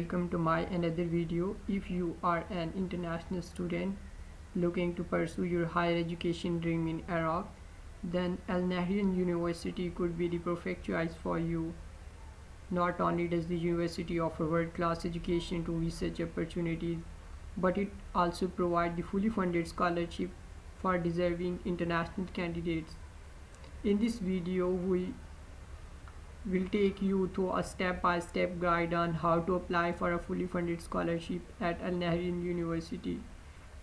welcome to my another video. If you are an international student looking to pursue your higher education dream in Iraq, then Al-Nahrian University could be the perfect choice for you. Not only does the university offer world-class education to research opportunities, but it also provides the fully funded scholarship for deserving international candidates. In this video, we will take you through a step-by-step guide on how to apply for a fully funded scholarship at Al-Nahrian University.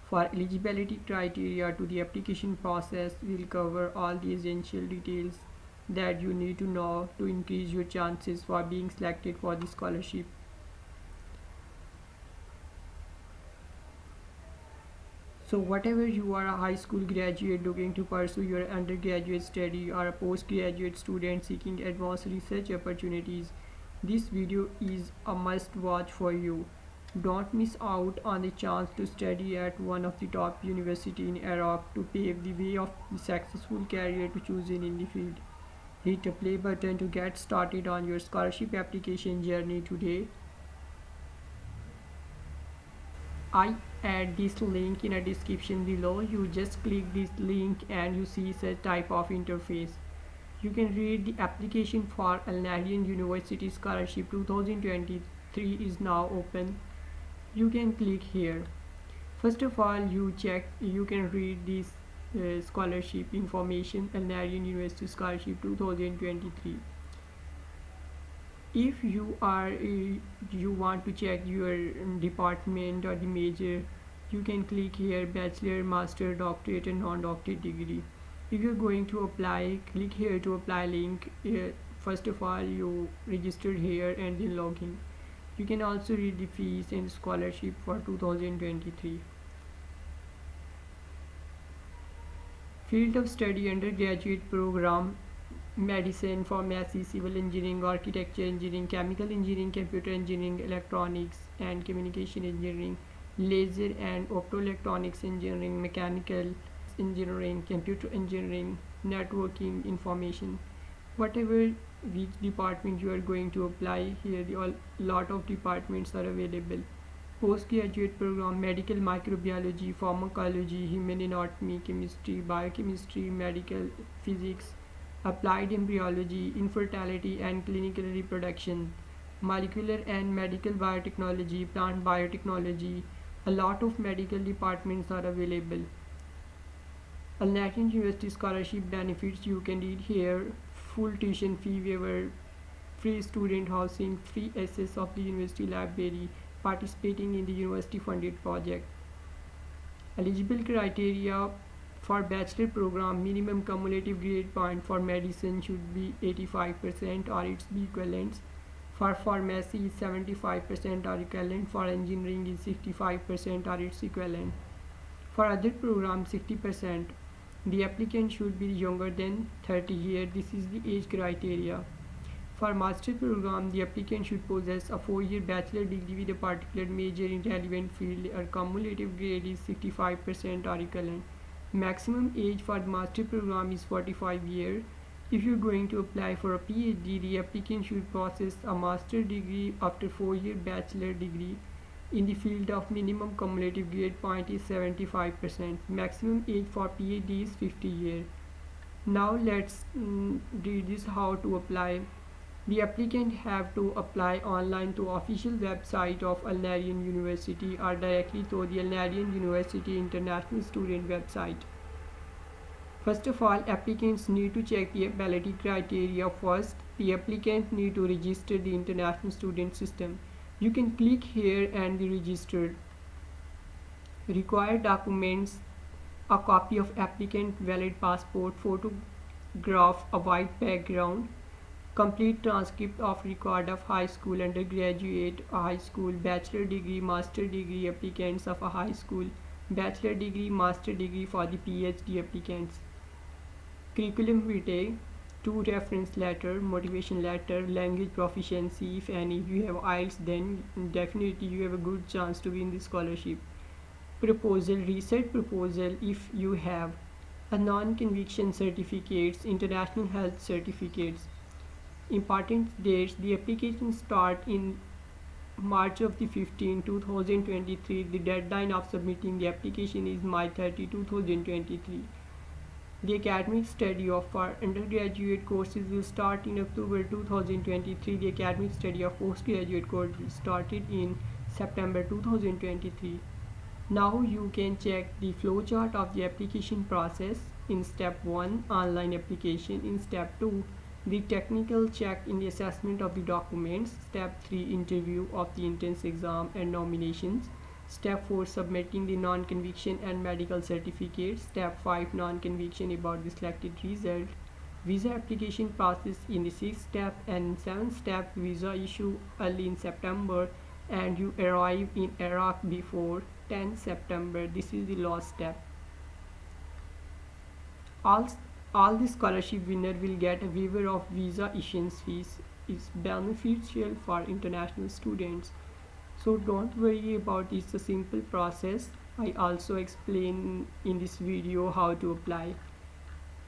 For eligibility criteria to the application process, we'll cover all the essential details that you need to know to increase your chances for being selected for the scholarship. So whatever you are, a high school graduate looking to pursue your undergraduate study or a postgraduate student seeking advanced research opportunities, this video is a must watch for you. Don't miss out on the chance to study at one of the top universities in Iraq to pave the way of the successful career to choose in the field. Hit the play button to get started on your scholarship application journey today. I add this link in a description below. You just click this link and you see such type of interface. You can read the application for Al-Nahrian University Scholarship 2023 is now open. You can click here. First of all, you can read this scholarship information, Al-Nahrian University Scholarship 2023. If you want to check your department or the major, you can click here bachelor, master, doctorate and non-doctorate degree. If you're going to apply, click here to apply link. First of all, you register here and then login. You can also read the fees and scholarship for 2023. Field of study: undergraduate program, medicine, pharmacy, civil engineering, architecture engineering, chemical engineering, computer engineering, electronics and communication engineering, laser and optoelectronics engineering, mechanical engineering, computer engineering, networking, information. Whatever which department you are going to apply, here the lot of departments are available. Postgraduate program: medical, microbiology, pharmacology, human anatomy, chemistry, biochemistry, medical physics, applied embryology, infertility and clinical reproduction, molecular and medical biotechnology, plant biotechnology. A lot of medical departments are available. Al-Nahrian University Scholarship benefits: you can read here full tuition fee waiver, free student housing, free access of the university library, participating in the university funded project. Eligible criteria: for bachelor program, minimum cumulative grade point for medicine should be 85% or its equivalents. For pharmacy, 75% or equivalent. For engineering is 65% or its equivalent. For other programs, 60%. The applicant should be younger than 30 years. This is the age criteria. For master program, the applicant should possess a 4-year bachelor degree with a particular major in relevant field. Or cumulative grade is 65% or equivalent. Maximum age for the master program is 45 years. If you're going to apply for a PhD, the applicant should possess a master degree after 4-year bachelor degree in the field of minimum cumulative grade point is 75%. Maximum age for PhD is 50 years. Now let's read this how to apply. The applicant have to apply online to official website of Al-Nahrian University or directly through the Al-Nahrian University International Student website. First of all, applicants need to check the ability criteria first. The applicant need to register the international student system. You can click here and be registered. Required documents: a copy of applicant valid passport, photograph, a white background, complete transcript of record of high school, undergraduate, a high school, bachelor degree, master degree applicants of a high school, bachelor degree, master degree for the PhD applicants. Curriculum vitae, 2 reference letter, motivation letter, language proficiency if any. If you have IELTS, then definitely you have a good chance to win this scholarship. Proposal, research proposal if you have. A non-conviction certificates, international health certificates. Important dates: the application start in March of the 15th 2023. The deadline of submitting the application is May 30, 2023. The academic study of our undergraduate courses will start in October 2023. The academic study of postgraduate courses started in September 2023. Now you can check the flowchart of the application process. In step 1, online application. In step 2, the technical check in the assessment of the documents. Step 3, interview of the entrance exam and nominations. Step 4, submitting the non-conviction and medical certificates. Step 5, non-conviction about the selected result. Visa application process in the 6th step, and 7th step, visa issue early in September and you arrive in Iraq before 10 September. This is the last step. All the scholarship winner will get a waiver of visa issuance fees. It's beneficial for international students. So don't worry about it. It's a simple process. I also explain in this video how to apply.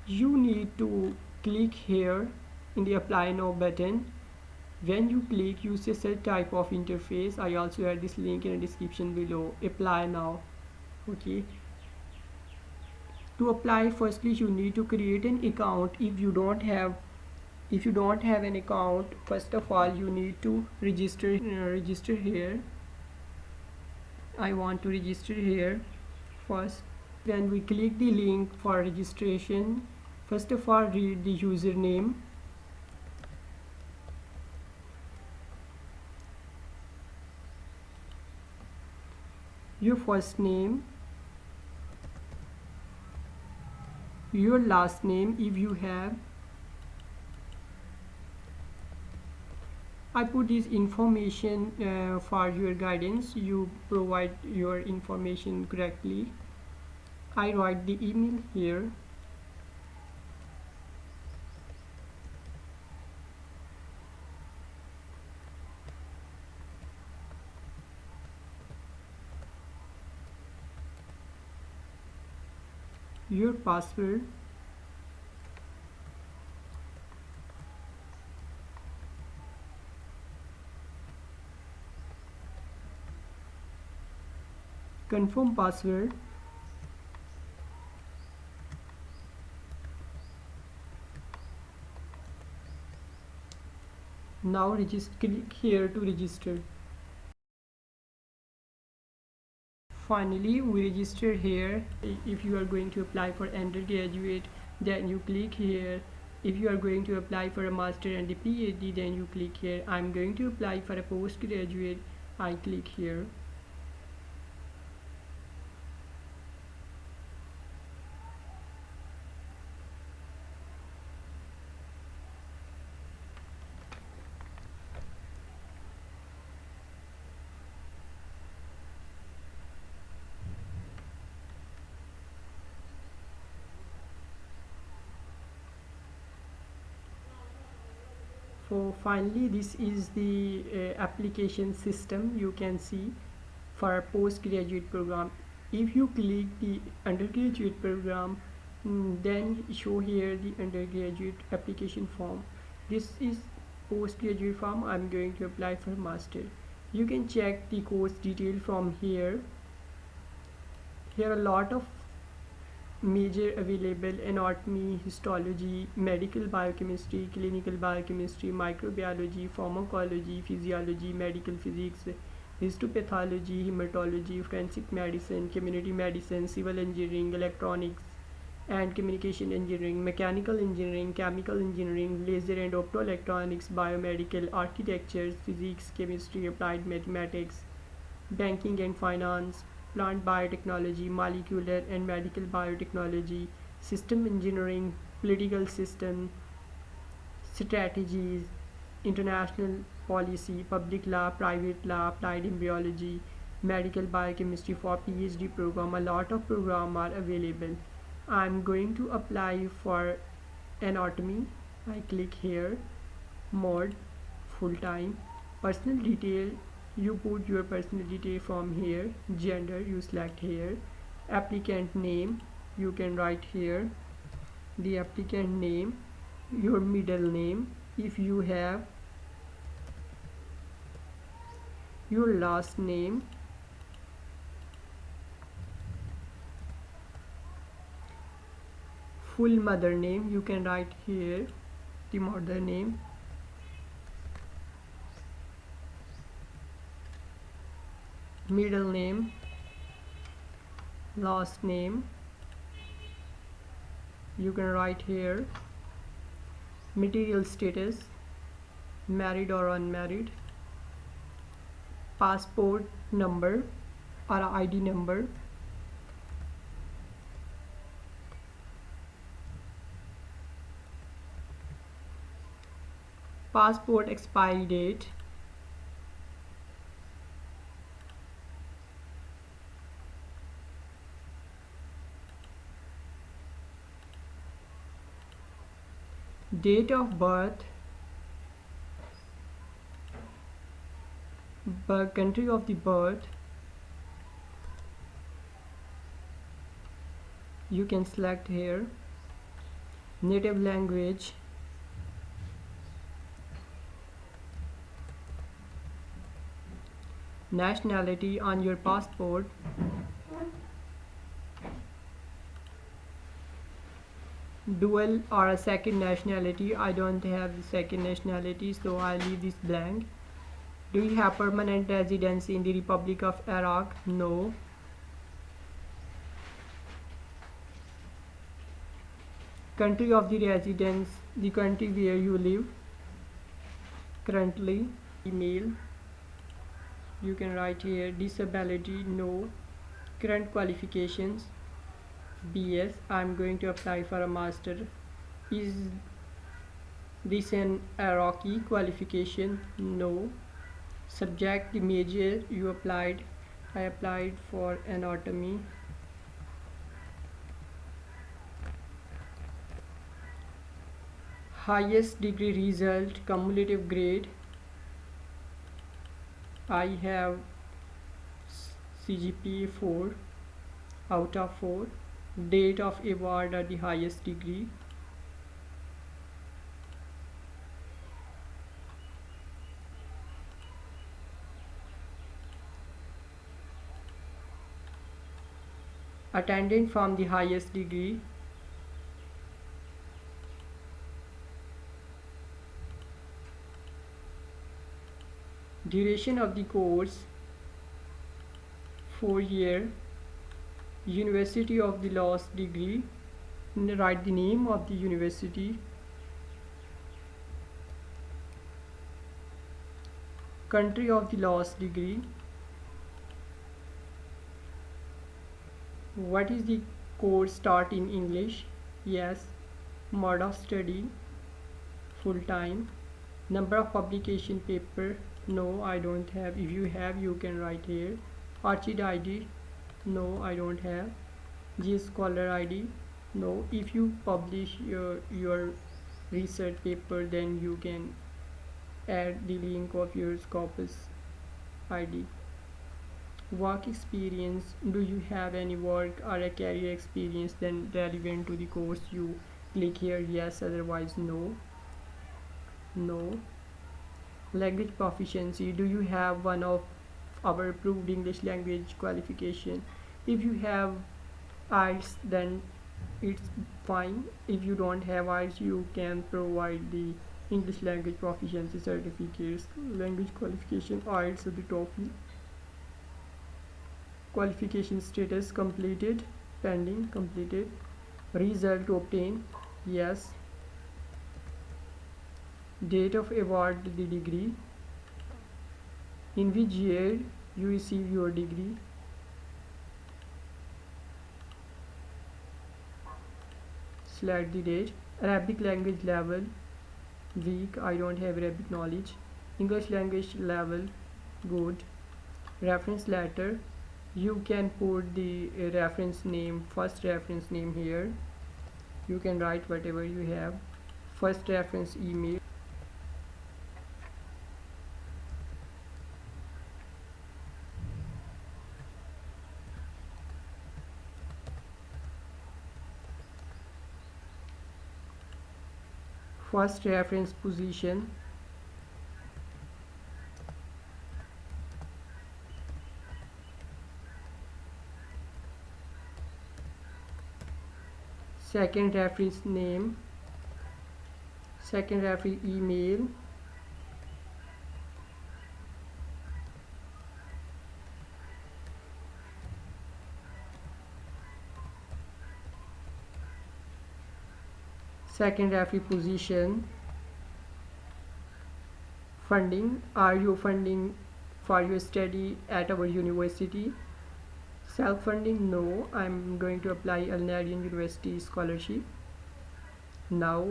You need to click here in the apply now button. When you click, you see such type of interface. I also add this link in the description below. Apply now. Okay, to apply, firstly you need to create an account. If you don't have an account, first of all you need to register here. I want to register here first. When we click the link for registration, first of all read the username. Your first name, your last name if you have. I put this information for your guidance. You provide your information correctly. I write the email here. Your password. Confirm password. Now click here to register. Finally, we register here. If you are going to apply for undergraduate, then you click here. If you are going to apply for a master and a PhD, then you click here. I'm going to apply for a postgraduate. I click here. So finally, this is the application system you can see for a postgraduate program. If you click the undergraduate program, then show here the undergraduate application form. This is postgraduate form. I'm going to apply for master. You can check the course detail from here. Here are a lot of major available: anatomy, histology, medical biochemistry, clinical biochemistry, microbiology, pharmacology, physiology, medical physics, histopathology, hematology, forensic medicine, community medicine, civil engineering, electronics and communication engineering, mechanical engineering, chemical engineering, laser and optoelectronics, biomedical, architecture, physics, chemistry, applied mathematics, banking and finance, plant biotechnology, molecular and medical biotechnology, system engineering, political system, strategies, international policy, public law, private law, applied embryology, medical biochemistry for PhD program. A lot of programs are available. I'm going to apply for anatomy. I click here, mode, full time, personal detail. You put your personal detail from here. Gender you select here. Applicant name you can write here, the applicant name, your middle name if you have. your last name, full mother name, you can write here the mother name, middle name, last name, you can write here, material status, married or unmarried, passport number or ID number, passport expiry date, date of birth, country of the birth, you can select here, native language, nationality on your passport, dual or a second nationality. I don't have the second nationality, so I leave this blank. Do you have permanent residence in the Republic of Iraq? No. Country of the residence, the country where you live currently. Email, you can write here. Disability, no. Current qualifications, BS. I'm going to apply for a master. Is this an Iraqi qualification? No. Subject, the major you applied, I applied for anatomy. Highest degree result, cumulative grade, I have CGPA 4 out of 4. Date of award at the highest degree, attendant from the highest degree, duration of the course 4 year, university of the last degree, write the name of the university, country of the last degree, what is the course start in English, yes, mode of study, full time, number of publication paper, no, I don't have. If you have, you can write here. Archid ID, no, I don't have. GS Scholar ID, no. If you publish your research paper, then you can add the link of your Scopus ID. Work experience, do you have any work or a career experience then relevant to the course? You click here yes, otherwise no. No. Language proficiency, do you have one of our approved English language qualification? If you have IELTS, then it's fine. If you don't have IELTS, you can provide the English language proficiency certificates, language qualification, IELTS or the TOEFL. Qualification status, completed, pending, completed. Result obtained, yes. Date of award, the degree, in which year you receive your degree, select the date. Arabic language level, weak, I don't have Arabic knowledge. English language level, good. Reference letter, you can put the reference name, first reference name here, you can write whatever you have. First reference email, first reference position, second referee's name, second referee email, second referee position, funding, are you funding for your study at our university? Self-funding, no, I'm going to apply Al-Nahrian University scholarship. Now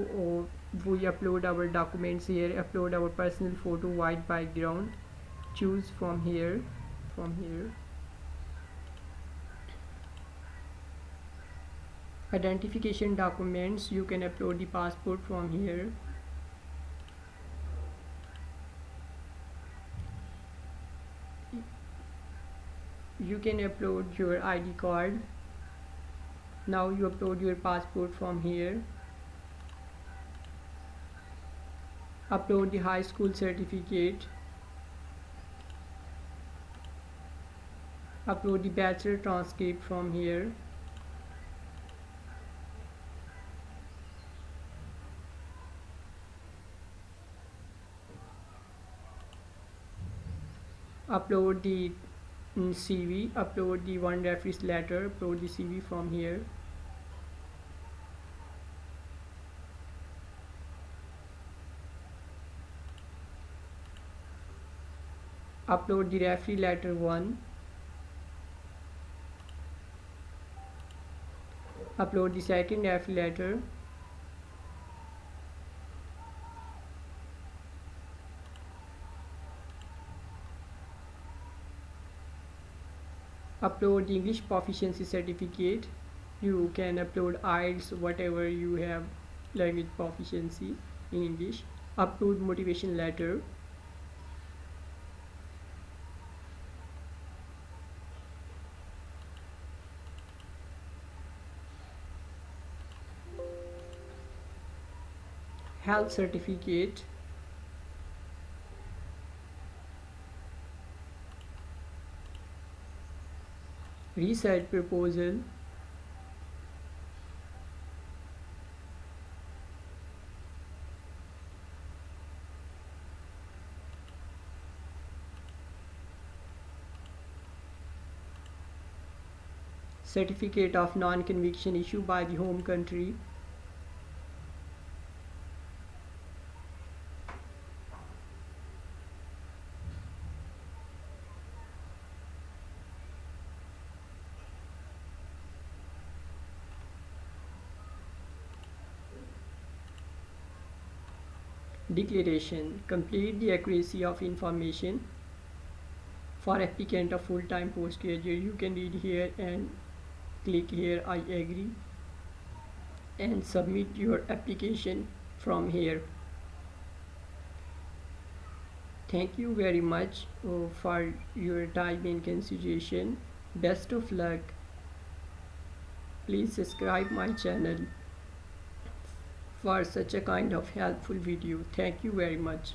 we upload our documents here, upload our personal photo, white background, choose from here, identification documents, you can upload the passport from here, you can upload your ID card. Now you upload your passport from here, upload the high school certificate, upload the bachelor transcript from here, upload the CV, upload the one reference letter, upload the CV from here, upload the referee letter 1, upload the second referee letter, upload the English proficiency certificate. You can upload IELTS, whatever you have language proficiency in English. Upload motivation letter, health certificate, research proposal, certificate of non-conviction issued by the home country, declaration, complete the accuracy of information. For applicant of full-time postgraduate, you can read here and click here I agree and submit your application from here. Thank you very much for your time and consideration. Best of luck. Please subscribe my channel for such a kind of helpful video. Thank you very much.